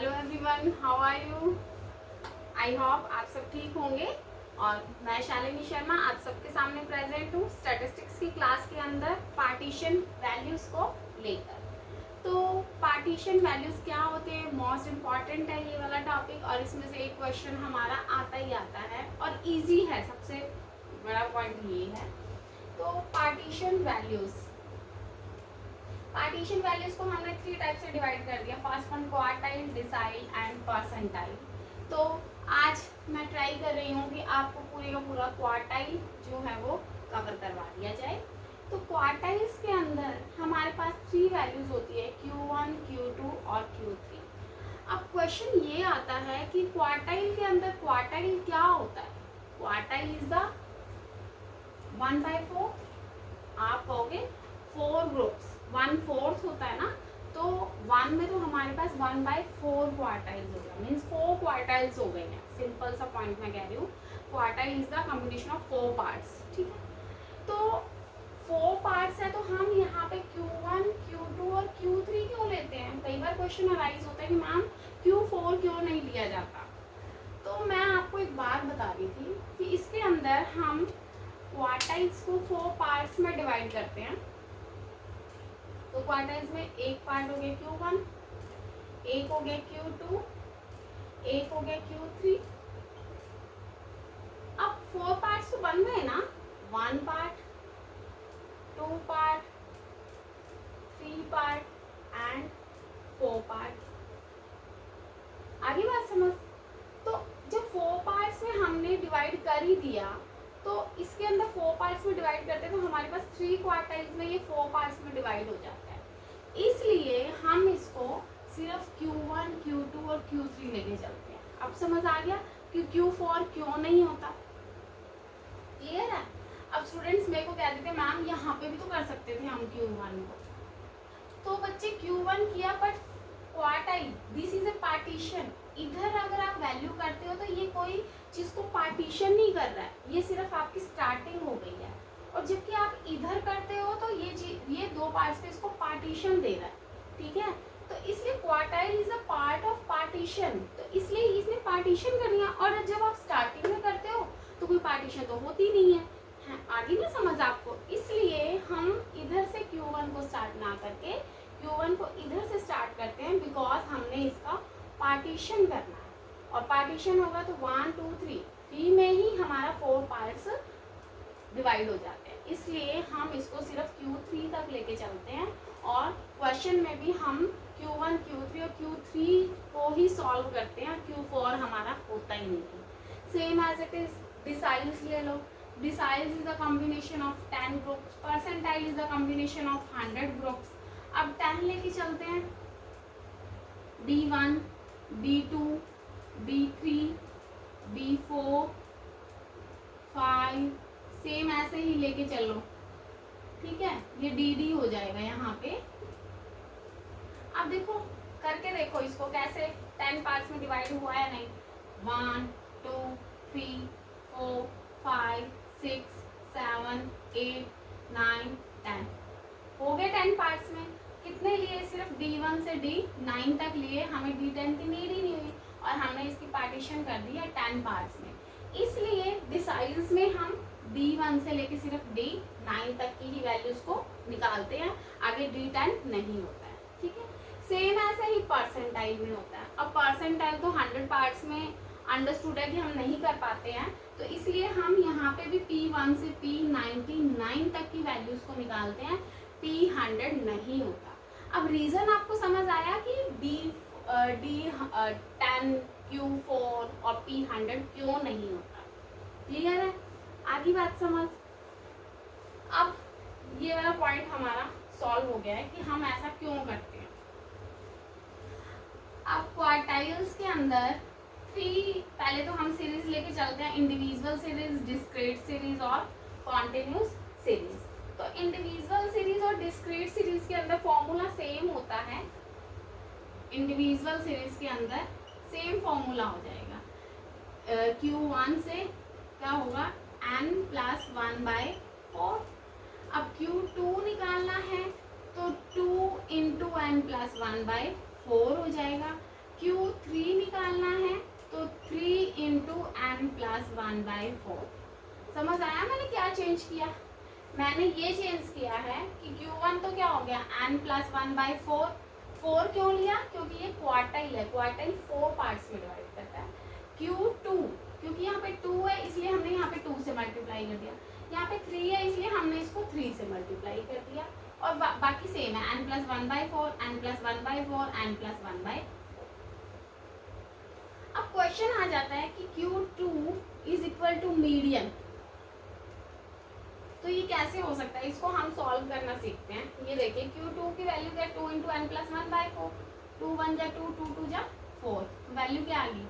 Hello everyone, how are you? I hope आप सब ठीक होंगे। और मैं शालिनी शर्मा आप सबके सामने प्रेजेंट हूँ स्टैटिस्टिक्स की क्लास के अंदर पार्टीशन वैल्यूज़ को लेकर। तो पार्टीशन वैल्यूज़ क्या होते हैं, मोस्ट इम्पॉर्टेंट है ये वाला टॉपिक, और इसमें से एक क्वेश्चन हमारा आता ही आता है और इजी है। सबसे बड़ा पॉइंट ये है। तो पार्टीशन वैल्यूज को हमने 3 टाइप से डिवाइड कर दिया। First one quartile, decile and percentile. तो आज मैं ट्राई कर रही हूँ कि आपको पूरे का पूरा क्वार्टाइल जो है वो कवर करवा दिया जाए। तो क्वार्टाइल्स के अंदर हमारे पास 3 वैल्यूज होती है, Q1, Q2 और Q3। अब क्वेश्चन ये आता है कि क्वार्टाइल के अंदर क्वार्टाइल क्या होता है। Quartile is the 1/4। आप कहोगे 4 ग्रुप्स 1/4 होता है ना, तो 1 में तो हमारे पास 1/4 क्वार्टाइल्स हो गया, मीन्स 4 क्वार्टाइल्स हो गए हैं। सिंपल सा पॉइंट मैं कह रही हूँ। Quartile is the combination of 4 parts, ठीक है। तो 4 पार्ट्स है, तो हम यहाँ पे Q1, Q2 और Q3 क्यों लेते हैं? कई बार क्वेश्चन अराइज होता है कि मैम Q4 क्यों नहीं लिया जाता। तो मैं आपको एक बात बता रही थी कि इसके अंदर हम क्वार्टाइल्स को 4 पार्ट्स में डिवाइड करते हैं। तो क्वार्टाइल्स में एक पार्ट हो गया Q1, एक हो गया Q2, एक हो गया Q3। अब 4 पार्ट्स तो बन गए ना, 1 part, 2 part, 3 part and 4 part. आगे बात समझ। तो जब 4 पार्ट्स में हमने डिवाइड कर ही दिया, तो इसके अंदर 4 पार्ट्स में डिवाइड करते हैं तो हमारे पास 3 क्वार्टाइल्स में ये 4 पार्ट्स में डिवाइड हो जाता है। इसलिए हम इसको सिर्फ Q1, Q2 और Q3 लेके चलते हैं। अब समझ आ गया कि Q4 क्यों नहीं होता। क्लियर है? अब स्टूडेंट्स मेरे को कह देते हैं मैम यहाँ पे भी तो कर सकते थे हम Q1 को। तो बच्चे Q1 किया, but quartile this is a partition. इधर अगर आप वैल्यू करते हो तो ये कोई चीज को पार्टीशन नहीं कर रहा है, ये सिर्फ आपकी स्टार्टिंग हो गई है। और जबकि आप इधर करते हो तो ये 2 पार्ट्स पे इसको पार्टीशन दे रहा है, ठीक है। तो इसलिए quartile is a part of partition, तो इसलिए इसने पार्टीशन करनी है। और जब आप स्टार्टिंग में करते हो तो कोई पार्टीशन तो होती नहीं है। आगे ना समझ आपको। इसलिए हम इधर से Q1 को स्टार्ट ना करके Q1 को इधर से स्टार्ट करते हैं, बिकॉज हमने इसका पार्टीशन करना है। और पार्टीशन होगा तो 1 2 3 में ही हमारा 4 पार्ट्स डिवाइड हो जाते हैं। इसलिए हम इसको सिर्फ Q3 तक लेके चलते हैं। और क्वेश्चन में भी हम Q1, Q3 और Q3 को ही सॉल्व करते हैं, Q4 हमारा होता ही नहीं है। Same as it is deciles ले लो। Deciles is the combination of 10 groups, percentile is the combination of 100 groups. अब 10 लेके चलते हैं, D1, D2, D3, D4, 5, same ऐसे ही लेके चलो, ठीक है। ये DD हो जाएगा यहाँ पे। अब देखो करके देखो इसको कैसे 10 पार्ट्स में डिवाइड हुआ है नहीं। 1 2 3 4 5 6 7 8 9 10 हो गए 10 पार्ट्स में। कितने लिए? सिर्फ D1 से D9 तक लिए, हमें D10 की नीड ही नहीं हुई और हमने इसकी पार्टीशन कर दी है 10 पार्ट्स में। इसलिए डिसाइल्स में हम D1 से लेके सिर्फ D9 तक की ही वैल्यूज को निकालते हैं, आगे D10 नहीं होता है, ठीक है। सेम ऐसे ही परसेंटाइल में होता है। अब परसेंटाइल तो 100 पार्ट्स में अंडरस्टूड है कि हम नहीं कर पाते हैं, तो इसलिए हम यहाँ पे भी P1 से P99 तक की वैल्यूज को निकालते हैं, P100 नहीं होता। अब रीजन आपको समझ आया कि D10, Q4 और P100 क्यों नहीं होता। क्लियर है? आगे बात समझ। अब ये वाला पॉइंट हमारा सॉल्व हो गया है कि हम ऐसा क्यों करते हैं। अब क्वार्टाइल्स के अंदर 3, पहले तो हम सीरीज लेके चलते हैं, इंडिविजुअल सीरीज, डिस्क्रीट सीरीज और कॉन्टिन्यूस सीरीज। तो इंडिविजुअल सीरीज और डिस्क्रीट सीरीज के अंदर फॉर्मूला सेम होता है। इंडिविजुअल सीरीज के अंदर सेम फॉर्मूला हो जाएगा। Q1 से क्या होगा, n + 1/4। अब Q2 निकालना है तो 2 × n + 1/4 हो जाएगा। Q3 निकालना है तो 3 इंटू एन प्लस 1/4। समझ आया मैंने क्या चेंज किया? मैंने ये चेंज किया है कि Q1 तो क्या हो गया n प्लस 1/4। 4 क्यों लिया? क्योंकि ये क्वार्टाइल है, क्वार्टाइल 4 पार्ट्स में डिवाइड करता है। Q2 क्योंकि यहाँ पे 2 है इसलिए हमने यहाँ पे 2 से मल्टीप्लाई कर दिया। यहाँ पे 3 है इसलिए हमने इसको 3 से मल्टीप्लाई कर दिया। और बाकी सेम है, n plus 1/4, n plus 1/4, n plus 1/4। अब क्वेश्चन आ जाता है कि Q2 is equal to median. तो ये कैसे हो सकता है? इसको हम सॉल्व करना सीखते हैं। ये देखिए Q2 की वैल्यू क्या है? 2 इंटू एन प्लस 1/4। 2 1 जा 2, 2 2 जा 4। वैल्यू क्या आ गई?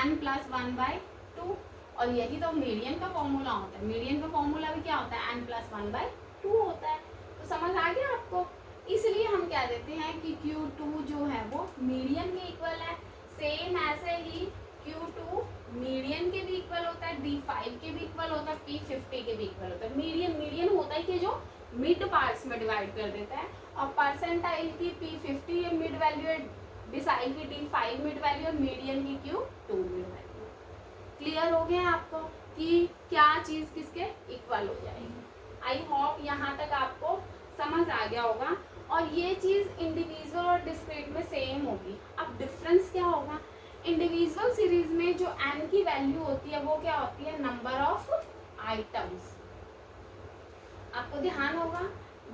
n plus 1/2। और यही तो मीडियन का फॉर्मूला होता है। मीडियन का फॉर्मूला भी क्या होता है? n प्लस 1/2 होता है। तो समझ आ गया आपको? इसलिए हम क्या देते हैं कि Q2 जो है वो मीडियन के इक्वल है। सेम ऐसे ही Q2 मीडियन के भी इक्वल होता है, D5 के भी इक्वल होता है, P50 के भी इक्वल होता है। मीडियन होता है कि जो मिड पार्ट्स में डिवाइड कर देता है, और परसेंटाइल की P50 मिड वैल्यू है, डिसाइल की D5 मिड वैल्यू, और मीडियन की Q2 मिड वैल्यू। क्लियर हो गया आपको कि क्या चीज किसके इक्वल हो जाएगी? आई होप यहाँ तक आपको समझ आ गया होगा। और ये चीज इंडिविजुअल और डिस्क्रीट में सेम होगी। अब डिफरेंस क्या होगा? इंडिविजुअल सीरीज में जो n की वैल्यू होती है वो क्या होती है? Number of items. आपको ध्यान होगा।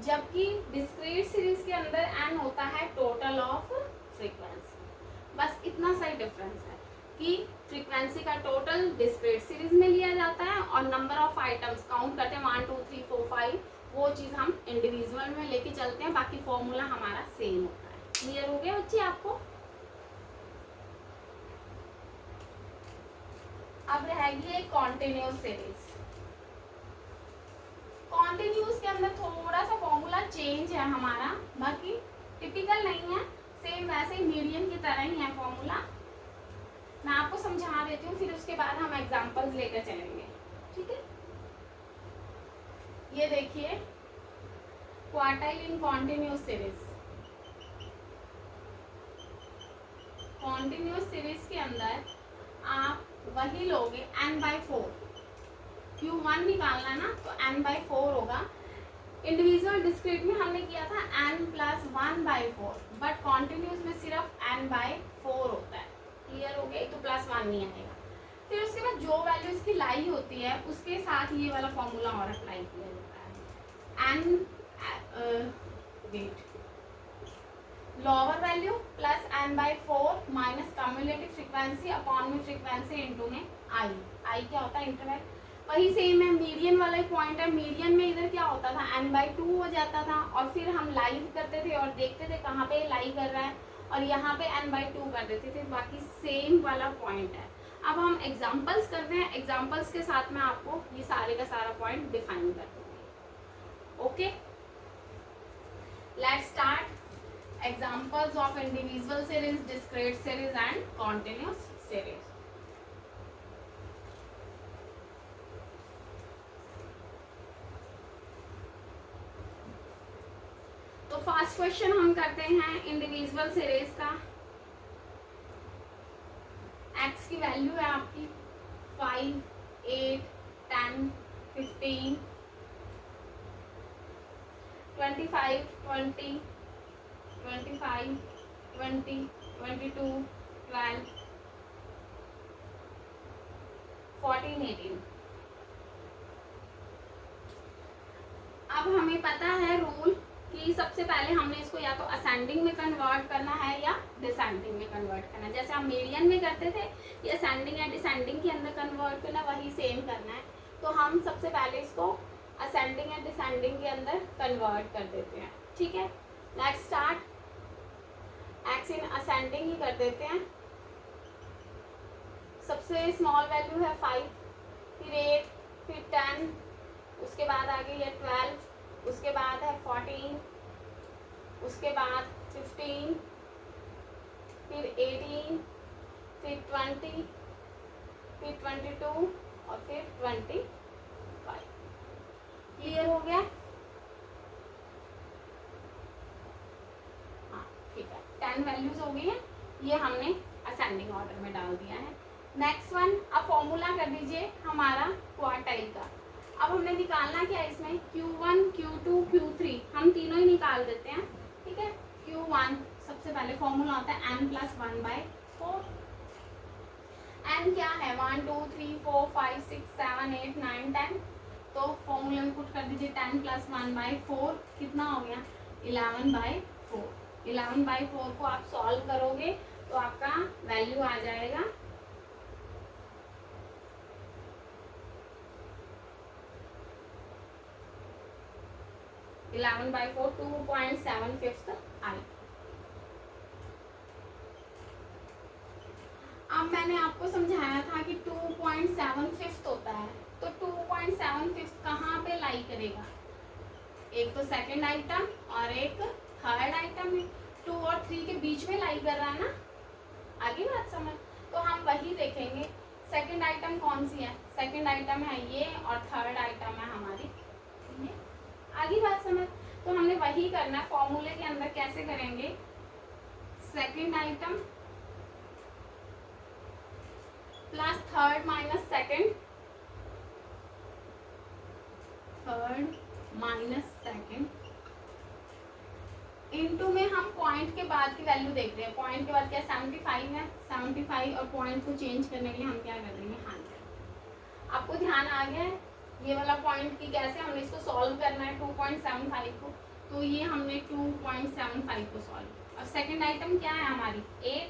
जबकि डिस्क्रीट सीरीज के अंदर n होता है टोटल ऑफ फ्रीक्वेंसी। बस इतना सा ही डिफरेंस है कि फ्रीक्वेंसी का टोटल डिस्क्रीट सीरीज में लिया जाता है और नंबर ऑफ आइटम्स काउंट करते हैं 1 2 3 4 5, वो चीज़ हम इंडिविजुअल में लेके चलते हैं। बाकी फॉर्मूला हमारा सेम होता है। क्लियर हो गया बच्चे आपको? अब रहेगी एक कॉन्टिन्यूस सीरीज। कॉन्टिन्यूस के अंदर थोड़ा सा फॉर्मूला चेंज है हमारा, बाकी टिपिकल नहीं है, सेम वैसे ही मीडियन की तरह ही है फॉर्मूला। मैं आपको समझा देती हूँ, फिर उसके बाद हम एग्जांपल्स लेकर चलेंगे। ठीक है, ये देखिए क्वार्टाइल इन कॉन्टिन्यूस सीरीज। कॉन्टिन्यूस सीरीज के अंदर आप वही लोगे n/4। Q1 निकालना ना तो n/4 होगा। इंडिविजुअल डिस्क्रीट में हमने किया था n प्लस 1/4, बट कॉन्टिन्यूस में सिर्फ n/4 होता है। क्लियर हो गया? तो प्लस 1 नहीं आएगा। फिर उसके बाद जो वैल्यू इसकी लाई होती है उसके साथ ये वाला फॉर्मूला और अप्लाई किया जाता है। वेट lower value plus n/4 minus cumulative frequency upon में फ्रीक्वेंसी इनटू में आई क्या होता है? इंटरवल। वही सेम है, मीडियन वाला ही पॉइंट है। मीडियन में इधर क्या होता था? n/2 हो जाता था, और फिर हम लाइव करते थे और देखते थे कहाँ पे लाइव कर रहा है, और यहाँ पे n/2 कर देते थे। बाकी सेम वाला पॉइंट है। अब हम एग्जाम्पल्स करते हैं। एग्जाम्पल्स के साथ में आपको ये सारे का सारा पॉइंट डिफाइन कर दूंगी। Okay, let's start. Examples of individual series, discrete series and continuous series. तो फर्स्ट क्वेश्चन हम करते हैं इंडिविजुअल सीरीज का। x की वैल्यू है आपकी 5 8 10 15 25 20 25 20 22 12 14 18। अब हमें पता है रूल कि सबसे पहले हमने इसको या तो असेंडिंग में कन्वर्ट करना है या डिसेंडिंग में कन्वर्ट करना है। जैसे हम मीडियन में करते थे, ये असेंडिंग या डिसेंडिंग के अंदर कन्वर्ट करना, वही सेम करना है। तो हम सबसे पहले इसको असेंडिंग या डिसेंडिंग के अंदर कन्वर्ट कर देते हैं। ठीक है, next start. X in ascending ही कर देते हैं। सबसे स्मॉल वैल्यू है 5, फिर 8, फिर 10, उसके बाद आ गई है 12, उसके बाद है 14, उसके बाद 15, फिर 18, फिर 20, फिर 22 और फिर 25। क्लियर हो गया? हाँ ठीक है, 10 वैल्यूज हो गई हैं। ये हमने असेंडिंग ऑर्डर में डाल दिया है। नेक्स्ट वन, अब फॉर्मूला कर दीजिए हमारा क्वार्टाइल का। अब हमने निकालना क्या है इसमें, Q1 Q2 Q3 हम तीनों ही निकाल देते हैं, ठीक है। Q1 सबसे पहले फॉर्मूला होता है n+1/4। n क्या है 1 2 3 4 5 6 7 8 9 10, तो फॉर्मूले में पुट कर दीजिए 10 + 1/4 कितना हो गया 11/4। 11/4 को आप सॉल्व करोगे तो आपका वैल्यू आ जाएगा 11/4 2.75 आई। अब मैंने आपको समझाया था कि 2.75 होता है, तो 2.75 कहाँ पे लाई करेगा, एक तो सेकंड आइटम और एक थर्ड आइटम में, 2 और 3 के बीच में लाई कर रहा है ना, आगे बात समझ। तो हम वही देखेंगे सेकंड आइटम कौन सी है, सेकंड आइटम है ये और थर्ड आइटम है हमारी ये, आगे बात समझ। तो हमने वही करना है, फॉर्मूले के अंदर कैसे करेंगे, second item plus third minus second, third minus second into में हम पॉइंट के बाद की वैल्यू देख रहे हैं, पॉइंट के बाद क्या 75 है, 75 और पॉइंट को चेंज करने के लिए हम क्या कर देंगे 100। आपको ध्यान आ गया है ये वाला पॉइंट की कैसे हमने इसको सॉल्व करना है 2.75 को, तो ये हमने 2.75 को सॉल्व। अब सेकंड आइटम क्या है हमारी 8,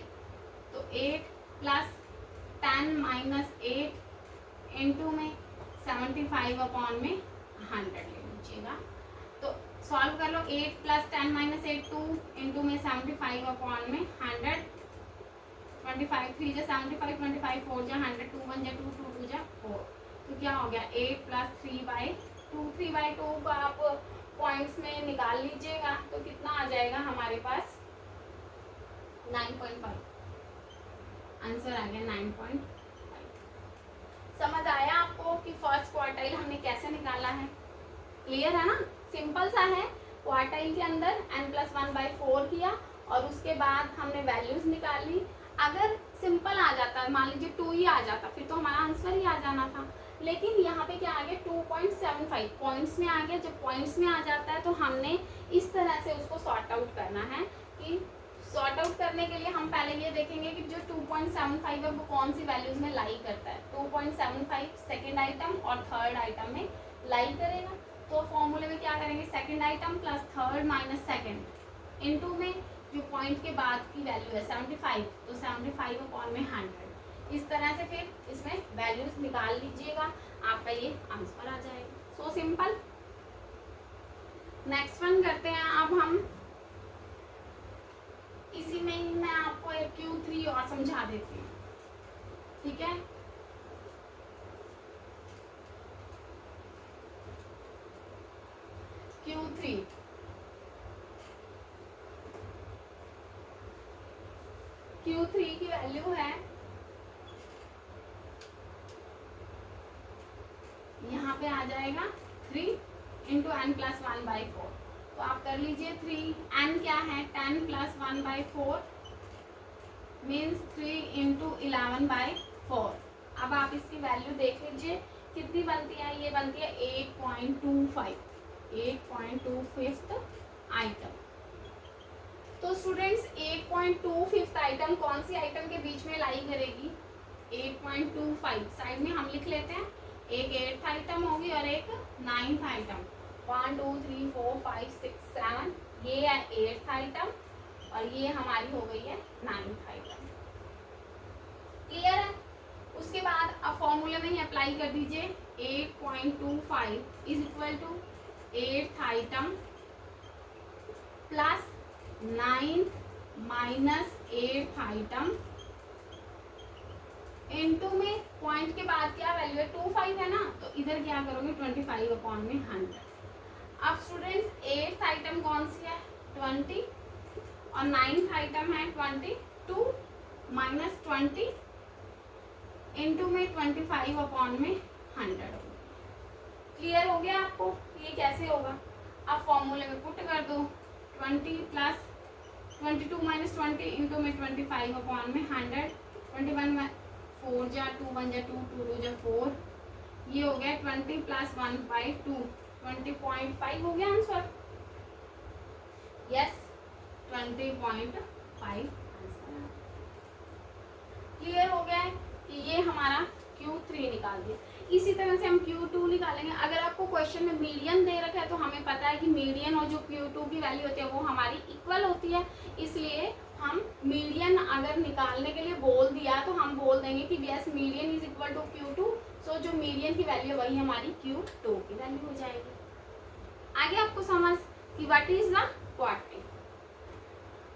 तो 8 + 10 - 8 इनटू में 75 में 100 ले लीजिएगा। तो सॉल्व कर लो, 8 + 10 - 8 2 इनटू में 75 में 100, 25 3 × 75 25 4 × 100 2 1 × 2 2 2 × 4, तो क्या हो गया 8 + 3/2, 3/2 को आप पॉइंट्स में निकाल लीजिएगा तो कितना आ जाएगा हमारे पास 9.5, आंसर आ गया 9.5। समझ आया आपको कि फर्स्ट क्वार्टाइल हमने कैसे निकाला है, क्लियर है ना, सिंपल सा है। क्वार्टाइल के अंदर n+1/4 किया और उसके बाद हमने वैल्यूज निकाली। अगर सिंपल आ जाता, मान लीजिए 2 ही आ जाता, फिर तो हमारा आंसर ही आ जाना था, लेकिन यहाँ पे क्या आ गया 2.75 पॉइंट्स में आ गया। जब पॉइंट्स में आ जाता है तो हमने इस तरह से उसको सॉर्ट आउट करना है कि सॉर्ट आउट करने के लिए हम पहले ये देखेंगे कि जो 2.75 है वो कौन सी वैल्यूज में लाई करता है। 2.75 सेकेंड आइटम और थर्ड आइटम में लाई करेगा, तो फॉर्मूले में क्या करेंगे second item plus third minus second into में जो पॉइंट के बाद की वैल्यू है 75, तो 75 में 100, इस तरह से फिर इसमें वैल्यूज निकाल लीजिएगा, आपका ये आंसर आ जाएगा। So simple. नेक्स्ट वन करते हैं अब हम, इसी में ही मैं आपको एक Q3 और समझा देती हूँ, ठीक है। Q3 की वैल्यू है यहाँ पे आ जाएगा 3 × n+1/4, तो आप कर लीजिए 3, n क्या है 10 + 1/4 मीन्स 3 × 11/4। अब आप इसकी वैल्यू देख लीजिए कितनी बनती है, ये बनती है 8.25, 8.25 आइटम। तो स्टूडेंट्स 8.25 आइटम कौन सी आइटम के बीच में लाई करेगी, 8.25 साइड में हम लिख लेते हैं, एक 8th आइटम होगी और एक 9th आइटम। 1 2 3 4 5 6 7, ये है 8th आइटम और ये हमारी हो गई है 9th आइटम, क्लियर है। उसके बाद अब फॉर्मूले में ही अप्लाई कर दीजिए, 8.25 = 8th item plus 9th minus 8th item into में पॉइंट के बाद क्या वैल्यू है 25 है ना, तो इधर क्या करोगे 25 में 100। अब स्टूडेंट्स 8th आइटम कौन सी है 20 और 9th आइटम है 22 माइनस 20 इनटू में 25 में 100 होगा। क्लियर हो गया आपको ये कैसे होगा। अब फॉर्मूले में पुट कर दो 20 + 22 - 20 इनटू में 25 में 100 21 में 4 जा 2 1 जा 2 2 2 जा 4, ये हो गया 20 प्लस 1 बाई 2, 20.5 हो गया आंसर। Yes 20.5 answer. क्लियर हो गया है कि ये हमारा Q3 निकाल दिया। इसी तरह से हम Q2 निकालेंगे। अगर आपको क्वेश्चन में मीडियन दे रखा है तो हमें पता है कि मीडियन और जो Q2 की वैल्यू होती है वो हमारी इक्वल होती है, इसलिए हम मीडियन अगर निकालने के लिए बोल दिया तो हम बोल देंगे कि yes median is equal to Q2, so जो मीडियन की वैल्यू वही हमारी Q2 की वैल्यू हो जाएगी। आगे आपको समझ कि व्हाट इज द क्वार्टाइल।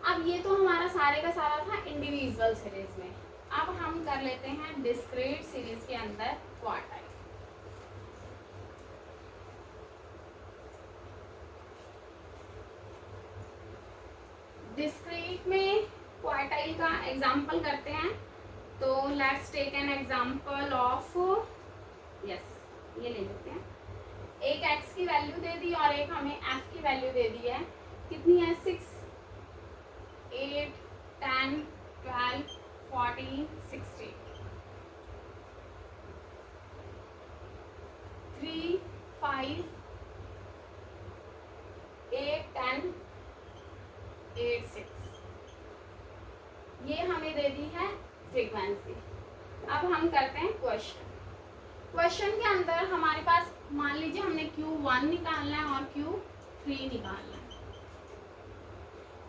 अब ये तो हमारा सारे का सारा था इंडिविजुअल सीरीज में। अब हम कर लेते हैं डिस्क्रीट सीरीज के अंदर क्वार्टाइल। डिस्क्रीट में क्वार्टाइल का एग्जांपल करते हैं, तो let's take an example of, yes ये ले लेते हैं। एक x की वैल्यू दे दी और एक हमें f की वैल्यू दे दी है। कितनी है? 6 8 10 12 14 16, 3 5 8 10 8 6, ये हमें दे दी है फ्रीक्वेंसी। अब हम करते हैं क्वेश्चन। क्वेश्चन के अंदर हमारे पास मान लीजिए हमने Q1 निकालना है और Q3 निकालना है।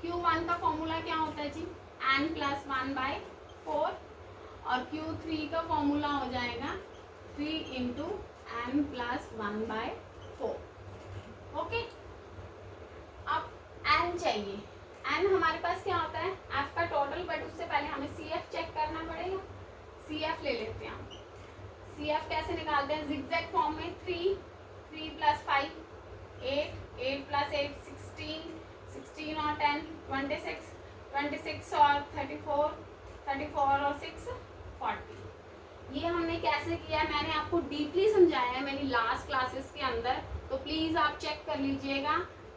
Q1 का फॉर्मूला क्या होता है जी? n प्लस 1/4, और Q3 का फॉर्मूला हो जाएगा 3 इंटू n प्लस 1/4। ओके, अब n चाहिए। n हमारे पास क्या होता है? f का टोटल, बट उससे पहले हमें CF चेक करना पड़ेगा। CF ले लेते हैं हम। CF कैसे निकालते हैं? जिगजैग फॉर्म में 3 प्लस 5 8 8 प्लस 8 16 16 और 10 26 26 और 34 34 और 6 40। ये हमने कैसे किया है मैंने आपको डीपली समझाया है मेरी लास्ट क्लासेस के अंदर, तो प्लीज़ आप चेक कर लीजिएगा।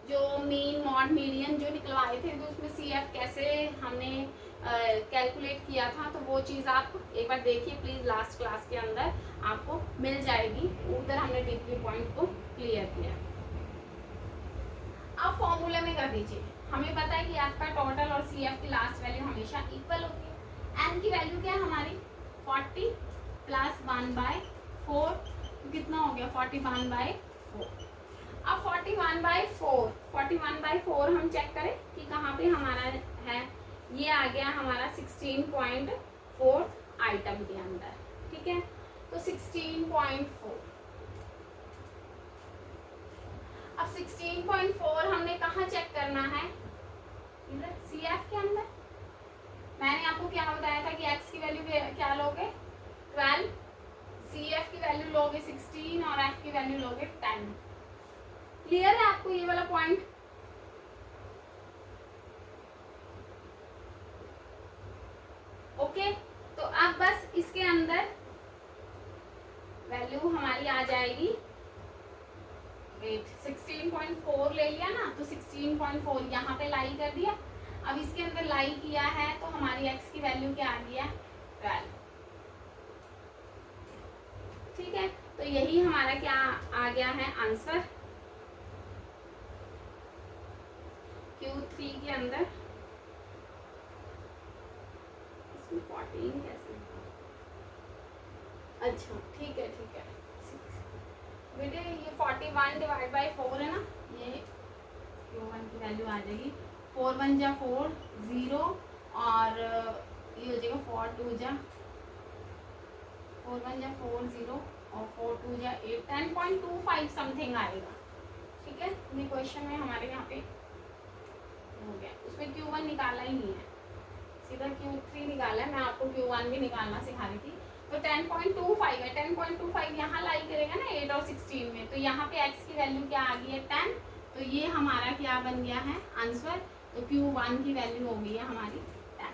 जो मीन मॉड मीडियन जो निकलवाए थे तो उसमें CF कैसे हमने कैलकुलेट किया था, तो वो चीज़ आप एक बार देखिए प्लीज़, लास्ट क्लास के अंदर आपको मिल जाएगी। उधर हमने डीपली पॉइंट को क्लियर किया। अब फॉर्मूले में कर दीजिए। हमें पता है कि f का टोटल और CF की लास्ट वैल्यू हमेशा इक्वल होती है। n की वैल्यू क्या है हमारी? 40 प्लस 1/4, कितना हो गया? 41/4। अब 41/4 हम चेक करें कि कहाँ पे हमारा है। ये आ गया हमारा 16.4 आइटम के अंदर, ठीक है। तो 16.4, अब 16.4 हमने कहाँ चेक करना है? इधर CF के अंदर। मैंने आपको क्या बताया था कि x की वैल्यू क्या लोगे? 12, CF की वैल्यू लोगे 16 और f की वैल्यू लोगे 10। क्लियर है आपको ये वाला पॉइंट? ओके, तो अब बस इसके अंदर वैल्यू हमारी आ जाएगी 16.4 ले लिया ना, तो 16.4 यहाँ पे लाई कर दिया। अब इसके अंदर लाई किया है तो हमारी x की वैल्यू क्या आ गया? 12। ठीक है, तो यही हमारा क्या आ गया है आंसर Q3 के अंदर। इसमें 14 कैसे? अच्छा ठीक है बेटे, ये 41 डिवाइड बाई 4 है ना, ये Q1 की वैल्यू आ जाएगी 4 1 जा 4 0, और ये हो जाएगा 4 2 जा 4 1 जा 4 0 और 4 2 जा 8, 10.25 समथिंग आएगा। ठीक है, ये क्वेश्चन में हमारे यहाँ पे हो गया। उसमें Q1 निकाला ही नहीं है, सीधा Q3 निकाला है। मैं आपको Q1 भी निकालना सिखा रही थी। तो 10.25 है, 10.25 यहाँ लाई करेगा ना 8 और 16 में, तो यहाँ पे x की वैल्यू क्या आ गई है? 10। तो ये हमारा क्या बन गया है आंसर? तो Q1 की वैल्यू हो गई है हमारी 10।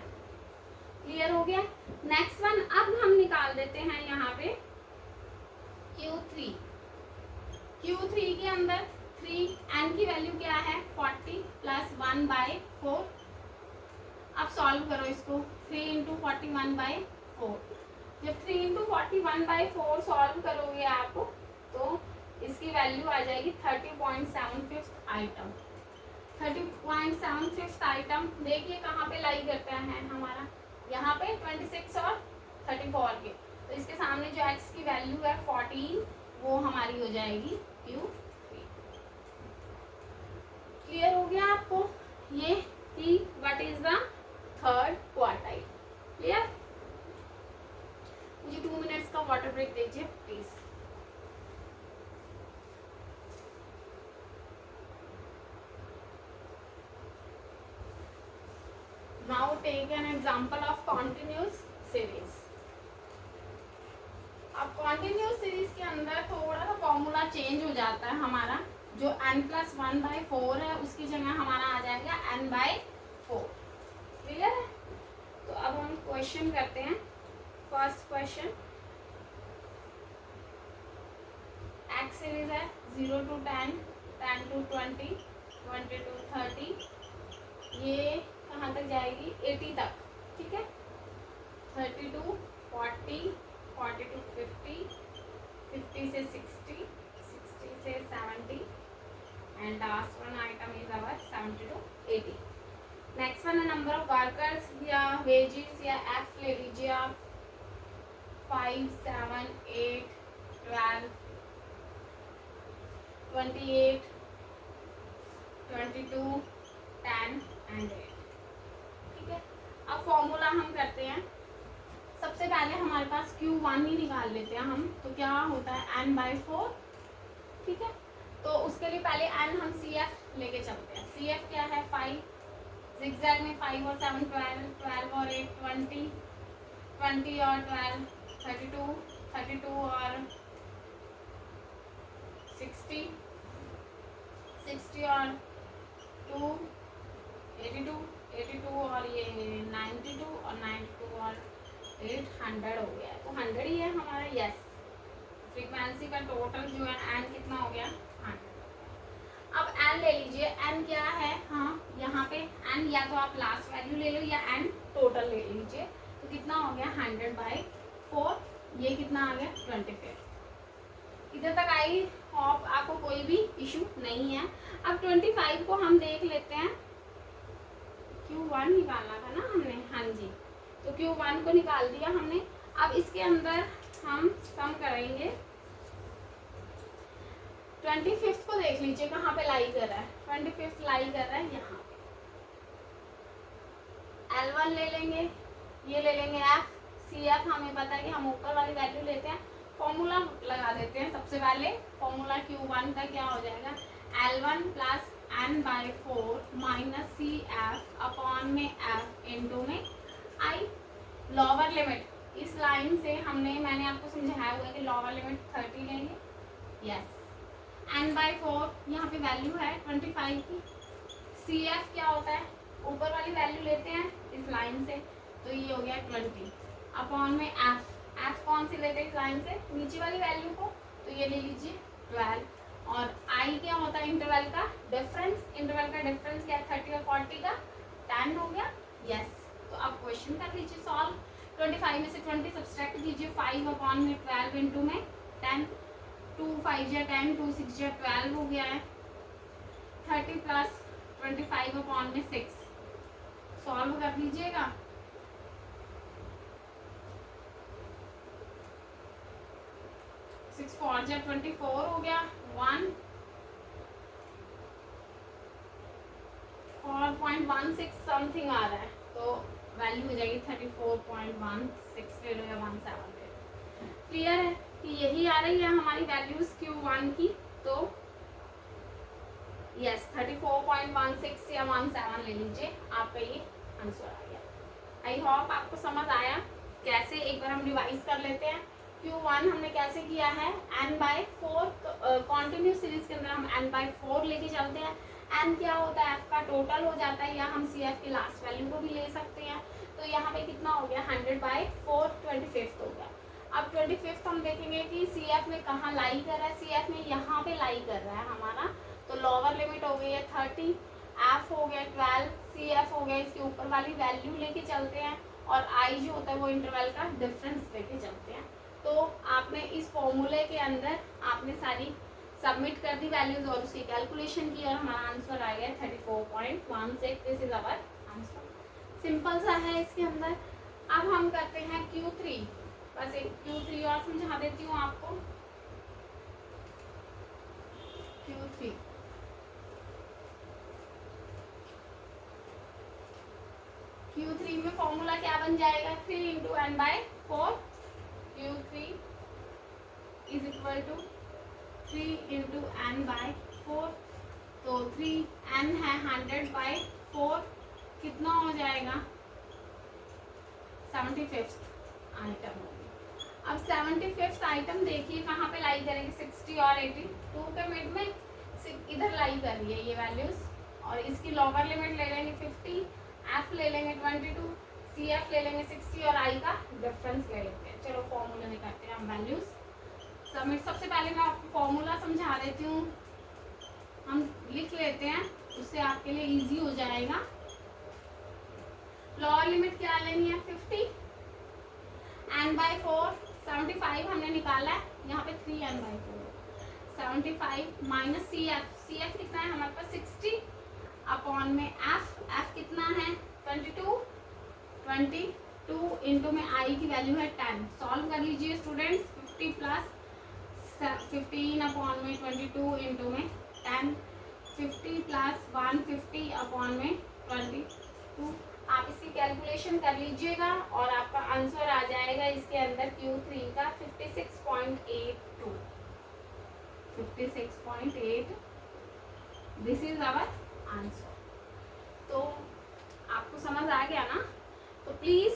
क्लियर हो गया? नेक्स्ट वन अब हम निकाल देते हैं यहाँ पे Q3। Q3 के अंदर 3, n की वैल्यू क्या है? 40 प्लस 1/4। अब सॉल्व करो इसको, 3 इंटू 41/4, 4। जब 3 इंटू 41/4 सॉल्व करोगे आप तो इसकी वैल्यू आ जाएगी 30.75 आइटम। 30.75 आइटम देखिए कहाँ पे लाई करता है हमारा, यहाँ पे 26 और 34 के, तो इसके सामने जो x की वैल्यू है 14 वो हमारी हो जाएगी Q3। क्लियर हो गया आपको ये कि what is the third quartile. Clear. मुझे 2 मिनट्स का वाटर ब्रेक दीजिए please. Now take an example of continuous series। अब continuous series के अंदर थोड़ा सा फॉर्मूला चेंज हो जाता है हमारा, जो n+1/4 है उसकी जगह हमारा आ जाएगा n/4। क्लियर है। तो अब हम क्वेश्चन करते हैं। फर्स्ट क्वेश्चन, x सीरीज है 0 to 10, 10 to 20, 20 to 30, ये कहाँ तक जाएगी 80 तक। ठीक है। 30 to 40, 40 to 50, 50 से 60, 60 से 70 and last one item is our 70 to 80। Next one है नंबर ऑफ वर्कर्स या वेजेस या एफ ले लीजिए आप। 5, 7, 8, 12, 28, 22, 10 एंड 8। ठीक है। अब फॉर्मूला हम करते हैं। सबसे पहले हमारे पास Q1 ही निकाल लेते हैं हम, तो क्या होता है n/4। ठीक है। तो उसके लिए पहले n हम CF लेके चलते हैं। CF क्या है 5, जिगजैग में 5 और 7 12, 12 और 8 20, 20 और 12 32, 32 और 60, 60 और 2 82, 82 और ये 92 और 92 और 800 हो गया है। तो 100 ही है हमारा। यस। फ्रीक्वेंसी का टोटल जो है n कितना हो गया 100। अब n ले लीजिए। n क्या है, हाँ यहाँ पे n या तो आप लास्ट वैल्यू ले लो या n टोटल ले लीजिए। तो कितना हो गया 100/4। ये कितना आ गया 25। इधर तक आई होप आपको कोई भी इशू नहीं है। अब 25 को हम देख लेते हैं। Q1 निकालना था ना हमने, हाँ जी। तो Q1 को निकाल दिया हमने। अब इसके अंदर हम सम करेंगे। 25 को देख लीजिए कहाँ पे लाई कर रहा है। 25 लाई कर रहा है यहाँ पे। L1 ले लेंगे, ये ले लेंगे F। CF हमें पता है कि हम ऊपर वाली वैल्यू लेते हैं। फॉर्मूला लगा देते हैं। सबसे पहले फॉर्मूला Q1 का क्या हो जाएगा, L1 plus n/4 minus CF upon में F इंटू में I। लोअर लिमिट इस लाइन से मैंने आपको समझाया हुआ है कि लोअर लिमिट 30 लेंगे। यस। n/4 यहाँ पे वैल्यू है 25 की। CF क्या होता है, ऊपर वाली वैल्यू लेते हैं इस लाइन से, तो ये हो गया 20 अपॉन में F। F कौन सी लेते हैं इस लाइन से, नीचे वाली वैल्यू को, तो ये ले लीजिए 12। और I क्या होता है इंटरवल का डिफरेंस। इंटरवल का डिफरेंस क्या है 30 और 40 का 10 हो गया। यस। तो अब क्वेश्चन कर लीजिए सॉल्व। 25 में से 20 सब्सट्रैक्ट कीजिए। 5 अपॉन में 12 इंटू में 10, 2 5 या 10, 2 6 या 12 हो गया है। 30 प्लस 25 अपॉन में 6 सॉल्व कर लीजिएगा। 6 4 या 24 हो गया। 1 4.16 समथिंग आ रहा है, तो वैल्यू हो जाएगी 34.16 ले लो या 17 ले लो। क्लियर है कि यही आ रही है हमारी वैल्यूज Q1 की। तो यस 34.16 या 17 ले लीजिए, आपका ये आंसर आ गया। आई होप आपको समझ आया। कैसे, एक बार हम रिवाइज कर लेते हैं। Q1 हमने कैसे किया है, n/4 कॉन्टिन्यूस सीरीज के अंदर हम n/4 लेके चलते हैं। n क्या होता है, f का टोटल हो जाता है, या हम CF की लास्ट वैल्यू को भी ले सकते हैं। तो यहाँ पे कितना हो गया 100/4, 25 हो गया। अब 25 हम देखेंगे कि CF में कहाँ लाई कर रहा है। CF में यहाँ पे लाई कर रहा है हमारा, तो लोअर लिमिट हो गई है 30, F हो गया 12, CF हो गया, इसके ऊपर वाली वैल्यू लेके चलते हैं और आई जो होता है वो इंटरवल का डिफरेंस लेके चलते हैं। तो आपने इस फॉर्मूले के अंदर आपने सारी सबमिट कर दी वैल्यूज और उसकी कैलकुलेशन की और हमारा आंसर आ गया 34.16। This is our answer. Simple सा है इसके अंदर। अब हम करते हैं Q3। बस एक Q3 और समझा देती हूँ आपको। Q3 Q3 में फॉर्मूला क्या बन जाएगा, 3 into N by 4। Q3 is equal to 3 into N by 4। तो 3 n है 100 बाई 4, कितना हो जाएगा 75th आइटम होगी। अब 75th आइटम देखिए कहाँ पे लाई करेंगे, 60 और 80 2 के मिड में इधर लाई कर रही है ये वैल्यूज, और इसकी लोअर लिमिट ले लेंगे 50, एफ ले लेंगे 22, सी एफ ले लेंगे 60 और आई का डिफरेंस ले लेते हैं। चलो फॉर्मूला में करते हैं हम वैल्यूज सबमिट। सबसे पहले मैं आपको फॉर्मूला समझा देती हूँ, हम लिख लेते हैं, उससे आपके लिए इजी हो जाएगा। लोअर लिमिट क्या लेनी है 50, n बाई 4 75 हमने निकाला है, यहाँ पे 3n by 4 75 minus C F कितना है हमारे पास 60 अपॉन में एफ कितना है 22 इंटू में आई की वैल्यू है 10। सॉल्व कर लीजिए स्टूडेंट्स, 50 प्लस 15 अपॉन में 22 इंटू में 10, 50 प्लस 150 अपॉन में 22। आप इसकी कैलकुलेशन कर लीजिएगा और आपका आंसर आ जाएगा इसके अंदर Q3 का 56.82। 56.8 दिस इज आवर आंसर। तो आपको समझ आ गया ना? तो प्लीज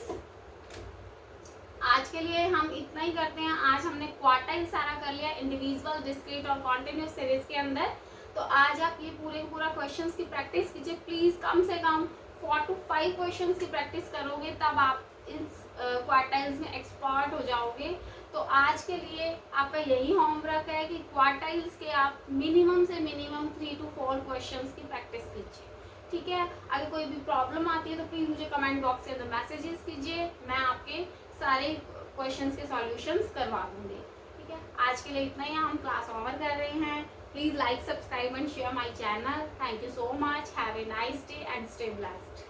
आज के लिए हम इतना ही करते हैं। आज हमने क्वार्टाइल सारा कर लिया इंडिविजुअल, डिस्क्रीट और कॉन्टिन्यूस सीरीज के अंदर। तो आज आप ये पूरा क्वेश्चंस की प्रैक्टिस कीजिए प्लीज। कम से कम 4 to 5 क्वेश्चंस की प्रैक्टिस करोगे तब आप इस क्वार्टाइल्स में एक्सपर्ट हो जाओगे। तो आज के लिए आपका यही होमवर्क है कि क्वार्टाइल्स के आप मिनिमम से मिनिमम 3 to 4 क्वेश्चंस की प्रैक्टिस कीजिए, ठीक है। अगर कोई भी प्रॉब्लम आती है तो प्लीज़ मुझे कमेंट बॉक्स के अंदर मैसेजेस कीजिए, मैं आपके सारे क्वेश्चंस के सॉल्यूशंस करवा दूंगी, ठीक है। आज के लिए इतना ही, हम क्लास ओवर कर रहे हैं। Please like, subscribe and share my channel. Thank you so much. Have a nice day and stay blessed.